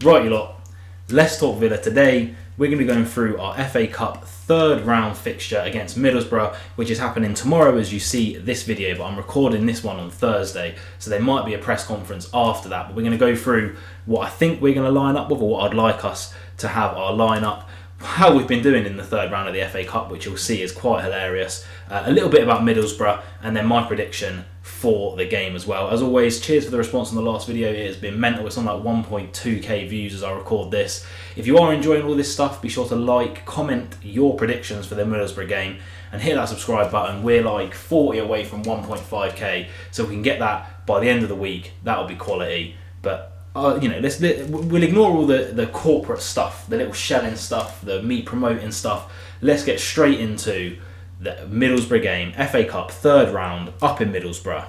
Right, you lot, let's talk Villa today. We're going to be going through our FA Cup third round fixture against Middlesbrough, which is happening tomorrow as you see this video, but I'm recording this one on Thursday, so there might be a press conference after that. But we're going to go through what I think we're going to line up with, or what I'd like us to have our lineup, how we've been doing in the third round of the FA Cup, which you'll see is quite hilarious, a little bit about Middlesbrough, and then my prediction for the game as well. As always, cheers for the response on the last video. It has been mental. It's on like 1.2k views as I record this. If you are enjoying all this stuff, be sure to like, comment your predictions for the Middlesbrough game, and hit that subscribe button. We're like 40 away from 1.5k, so we can get that by the end of the week. That'll be quality. But we'll ignore all the corporate stuff, the little shelling stuff, the me promoting stuff. Let's get straight into the Middlesbrough game, FA Cup, third round, up in Middlesbrough.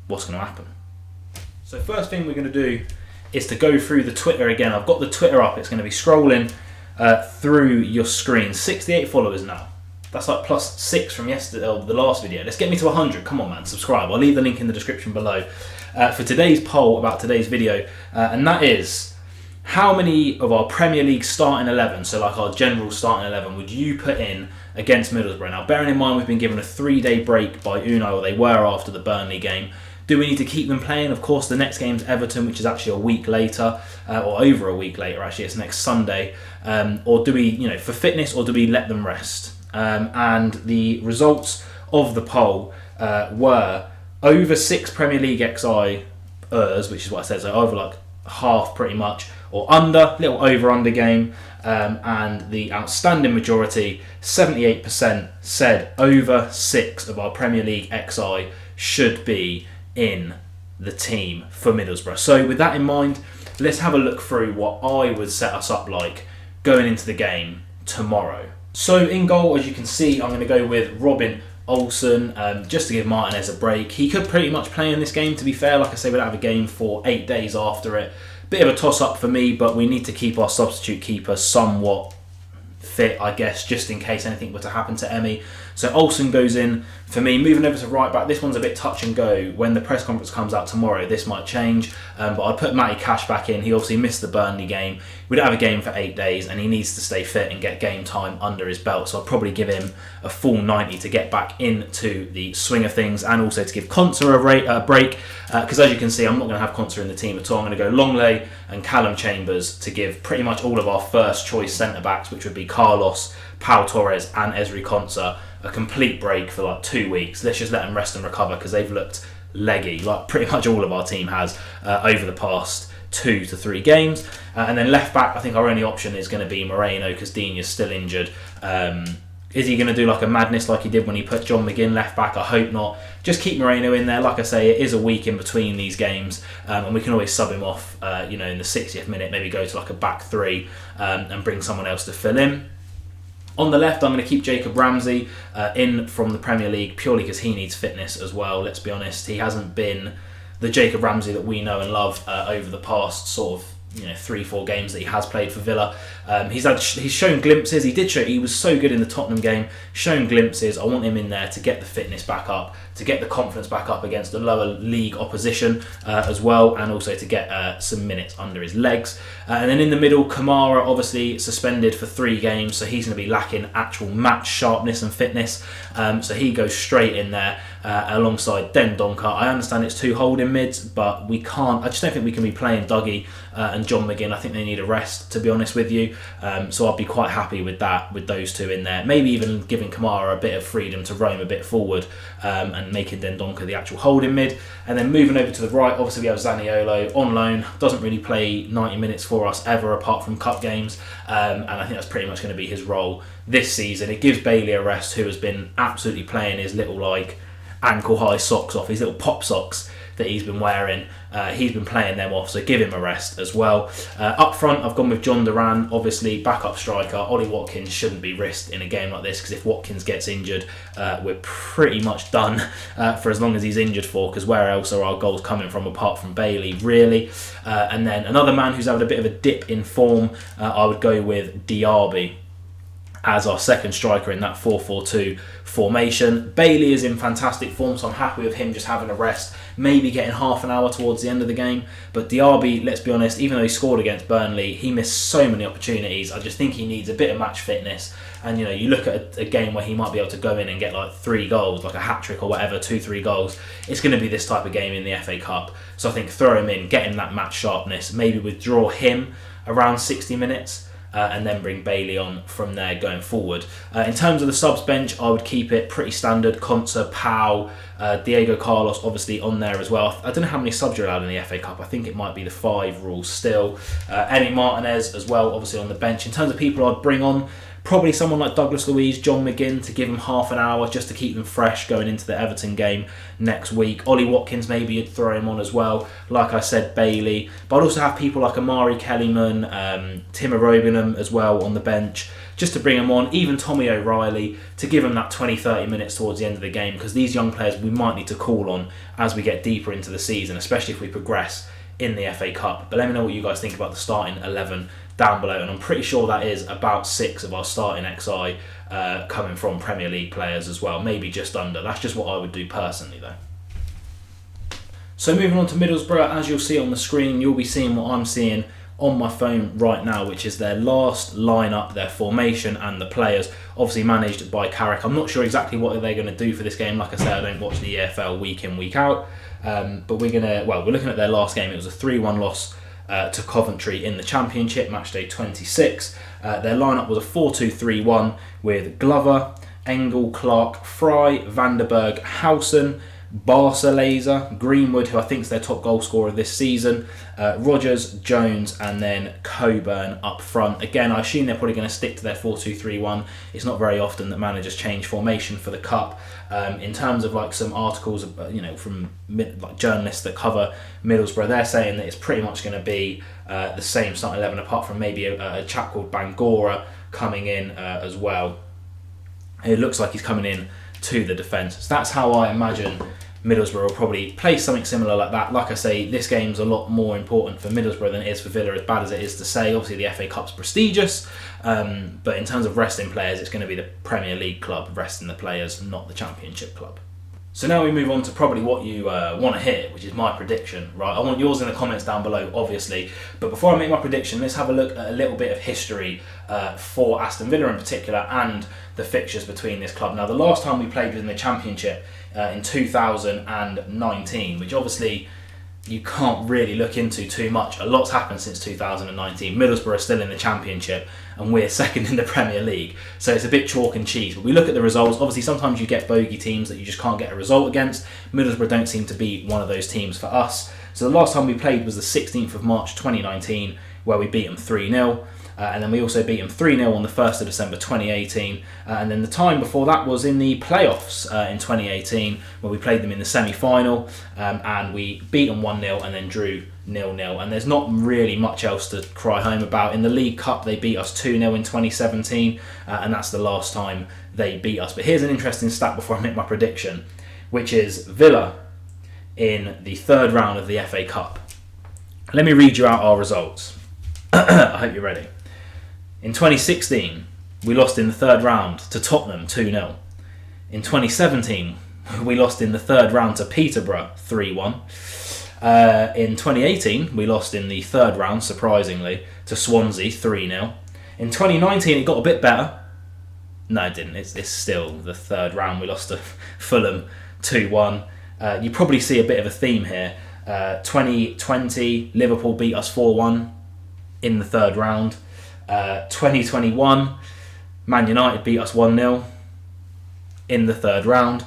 What's going to happen? So first thing we're going to do is to go through the Twitter again. I've got the Twitter up. It's going to be scrolling through your screen. 68 followers now. That's like plus 6 from yesterday, the last video. Let's get me to 100. Come on, man. Subscribe. I'll leave the link in the description below for today's poll about today's video. And that is, how many of our Premier League starting 11, so like our general starting 11, would you put in against Middlesbrough? Now, bearing in mind we've been given a 3-day break by Unai, or they were after the Burnley game. Do we need to keep them playing? Of course, the next game's Everton, which is actually a week later, or over a week later, actually. It's next Sunday. Or do we, for fitness, or do we let them rest? And the results of the poll were over 6 Premier League XI-ers, which is what I said, so over like half pretty much, or under, little over-under game. And the outstanding majority, 78%, said over 6 of our Premier League XI should be in the team for Middlesbrough. So with that in mind, let's have a look through what I would set us up like going into the game tomorrow. So in goal, as you can see, I'm going to go with Robin Olsen, just to give Martinez a break. He could pretty much play in this game, to be fair. Like I say, we don't have a game for 8 days after it. Bit of a toss-up for me, but we need to keep our substitute keeper somewhat fit, I guess, just in case anything were to happen to Emmy. So Olsen goes in for me. Moving over to right back, this one's a bit touch and go. When the press conference comes out tomorrow, this might change, but I put Matty Cash back in. He obviously missed the Burnley game. We don't have a game for 8 days, and he needs to stay fit and get game time under his belt, so I'll probably give him a full 90 to get back into the swing of things, and also to give Konsa a break, because as you can see, I'm not going to have Konsa in the team at all. I'm going to go Longley and Callum Chambers to give pretty much all of our first choice centre-backs, which would be Carlos, Pau Torres and Ezri Konsa, a complete break for like 2 weeks. Let's just let them rest and recover, because they've looked leggy, like pretty much all of our team has over the past 2 to 3 games. And then left back, I think our only option is going to be Moreno, because Dean is still injured. Is he going to do like a madness like he did when he put John McGinn left back? I hope not. Just keep Moreno in there. Like I say, it is a week in between these games, and we can always sub him off in the 60th minute, maybe go to like a back 3 and bring someone else to fill in. On the left, I'm going to keep Jacob Ramsey in from the Premier League, purely because he needs fitness as well. Let's be honest, he hasn't been the Jacob Ramsey that we know and love over the past sort of 3-4 games that he has played for Villa. He's shown glimpses. He was so good in the Tottenham game, shown glimpses. I want him in there to get the fitness back up, to get the confidence back up against the lower league opposition as well, and also to get some minutes under his legs. And then in the middle, Kamara, obviously suspended for 3 games, so he's going to be lacking actual match sharpness and fitness. So he goes straight in there alongside Den Donker. I understand it's 2 holding mids, but I just don't think we can be playing Dougie and John McGinn. I think they need a rest, to be honest with you. So I'd be quite happy with that, with those 2 in there. Maybe even giving Kamara a bit of freedom to roam a bit forward and making Den Donker the actual holding mid. And then moving over to the right, obviously we have Zaniolo on loan. Doesn't really play 90 minutes for us ever, apart from cup games. And I think that's pretty much going to be his role this season. It gives Bailey a rest, who has been absolutely playing his little like ankle high socks off, his little pop socks that he's been wearing. He's been playing them off, so give him a rest as well. Up front, I've gone with John Duran, obviously backup striker. Ollie Watkins shouldn't be risked in a game like this, because if Watkins gets injured, we're pretty much done for as long as he's injured for, because where else are our goals coming from apart from Bailey, really? And then another man who's having a bit of a dip in form, I would go with Diaby. as our second striker in that 4-4-2 formation. Bailey is in fantastic form, so I'm happy with him just having a rest, maybe getting half an hour towards the end of the game. But Diaby, let's be honest, even though he scored against Burnley, he missed so many opportunities. I just think he needs a bit of match fitness. And you look at a game where he might be able to go in and get like 3 goals, like a hat-trick or whatever, 2-3 goals. It's going to be this type of game in the FA Cup. So I think throw him in, get him that match sharpness, maybe withdraw him around 60 minutes. And then bring Bailey on from there going forward. In terms of the subs bench, I would keep it pretty standard. Konsa, Pau, Diego Carlos obviously on there as well. I don't know how many subs you're allowed in the FA Cup. I think it might be the 5 rule still. Emi Martinez as well, obviously on the bench. In terms of people I'd bring on, probably someone like Douglas Luiz, John McGinn, to give them half an hour just to keep them fresh going into the Everton game next week. Ollie Watkins, maybe you'd throw him on as well. Like I said, Bailey. But I'd also have people like Amari Kellyman, Timo Robingham as well on the bench, just to bring them on. Even Tommy O'Reilly, to give them that 20-30 minutes towards the end of the game, because these young players we might need to call on as we get deeper into the season, especially if we progress in the FA Cup. But let me know what you guys think about the starting 11 down below, and I'm pretty sure that is about 6 of our starting XI coming from Premier League players as well, maybe just under. That's just what I would do personally though. So moving on to Middlesbrough, as you'll see on the screen, you'll be seeing what I'm seeing on my phone right now, which is their last lineup, their formation and the players, obviously managed by Carrick. I'm not sure exactly what they're going to do for this game. Like I say, I don't watch the EFL week in, week out, but we're looking at their last game. It was a 3-1 loss to Coventry in the Championship, matchday 26. Their lineup was a 4-2-3-1 with Glover, Engel, Clark, Fry, Vanderberg, Howson, Barca, Greenwood, who I think is their top goal scorer this season, Rogers, Jones, and then Coburn up front. Again, I assume they're probably going to stick to their 4-2-3-1. It's not very often that managers change formation for the Cup. In terms of like some articles, from like journalists that cover Middlesbrough, they're saying that it's pretty much going to be the same starting 11, apart from maybe a chap called Bangora coming in as well. It looks like he's coming in to the defence. So that's how I imagine Middlesbrough will probably play something similar like that. Like I say, this game's a lot more important for Middlesbrough than it is for Villa, as bad as it is to say. Obviously the FA Cup's prestigious, but in terms of resting players, it's going to be the Premier League club resting the players, not the Championship club. So now we move on to probably what you want to hear, which is my prediction, right? I want yours in the comments down below, obviously. But before I make my prediction, let's have a look at a little bit of history for Aston Villa in particular and the fixtures between this club. Now, the last time we played was in the Championship in 2019, which obviously you can't really look into too much. A lot's happened since 2019. Middlesbrough are still in the Championship and we're second in the Premier League. So it's a bit chalk and cheese. But we look at the results. Obviously, sometimes you get bogey teams that you just can't get a result against. Middlesbrough don't seem to be one of those teams for us. So the last time we played was the 16th of March 2019, where we beat them 3-0. And then we also beat them 3-0 on the 1st of December 2018. And then the time before that was in the playoffs in 2018, where we played them in the semi-final. And we beat them 1-0 and then drew 0-0. And there's not really much else to cry home about. In the League Cup, they beat us 2-0 in 2017. And that's the last time they beat us. But here's an interesting stat before I make my prediction, which is Villa in the third round of the FA Cup. Let me read you out our results. I hope you're ready. In 2016, we lost in the third round to Tottenham 2-0. In 2017, we lost in the third round to Peterborough 3-1. In 2018, we lost in the third round, surprisingly, to Swansea 3-0. In 2019, it got a bit better. No, it didn't. It's still the third round. We lost to Fulham 2-1. You probably see a bit of a theme here. 2020, Liverpool beat us 4-1 in the third round. 2021, Man United beat us 1-0 in the third round.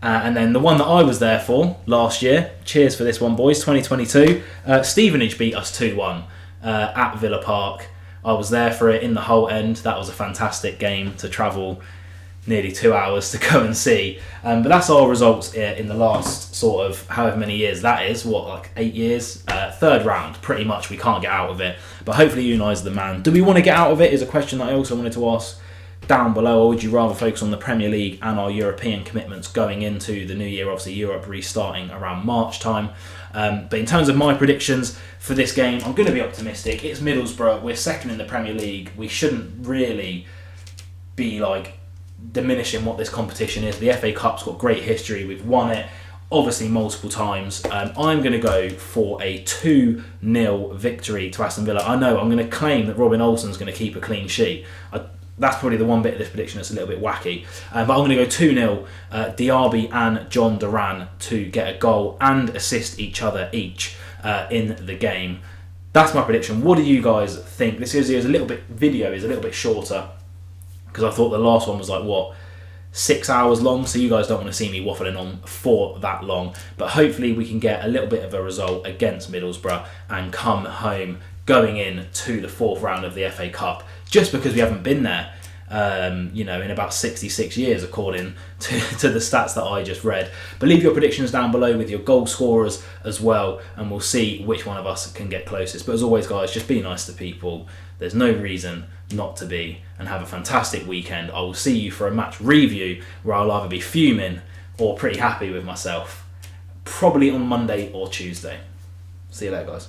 And then the one that I was there for last year, cheers for this one, boys, 2022, Stevenage beat us 2-1 at Villa Park. I was there for it in the whole end. That was a fantastic game to travel nearly 2 hours to go and see. But that's our results in the last sort of however many years that is, like 8 years? Third round, pretty much, we can't get out of it. But hopefully Unai's the man. Do we want to get out of it is a question that I also wanted to ask down below, or would you rather focus on the Premier League and our European commitments going into the new year? Obviously Europe restarting around March time. But in terms of my predictions for this game, I'm going to be optimistic. It's Middlesbrough, we're second in the Premier League. We shouldn't really be like diminishing what this competition is. The FA Cup's got great history. We've won it, obviously, multiple times. I'm going to go for a 2-0 victory to Aston Villa. I know I'm going to claim that Robin Olsen's going to keep a clean sheet. That's probably the one bit of this prediction that's a little bit wacky. But I'm going to go 2-0, Diaby and John Duran to get a goal and assist each other each in the game. That's my prediction. What do you guys think? This is a little bit shorter, because I thought the last one was like, 6 hours long, so you guys don't want to see me waffling on for that long. But hopefully we can get a little bit of a result against Middlesbrough and come home going in to the 4th round of the FA Cup, just because we haven't been there in about 66 years, according to the stats that I just read. But leave your predictions down below with your goal scorers as well, and we'll see which one of us can get closest. But as always, guys, just be nice to people. There's no reason not to be, and have a fantastic weekend. I will see you for a match review where I'll either be fuming or pretty happy with myself, probably on Monday or Tuesday. See you later, guys.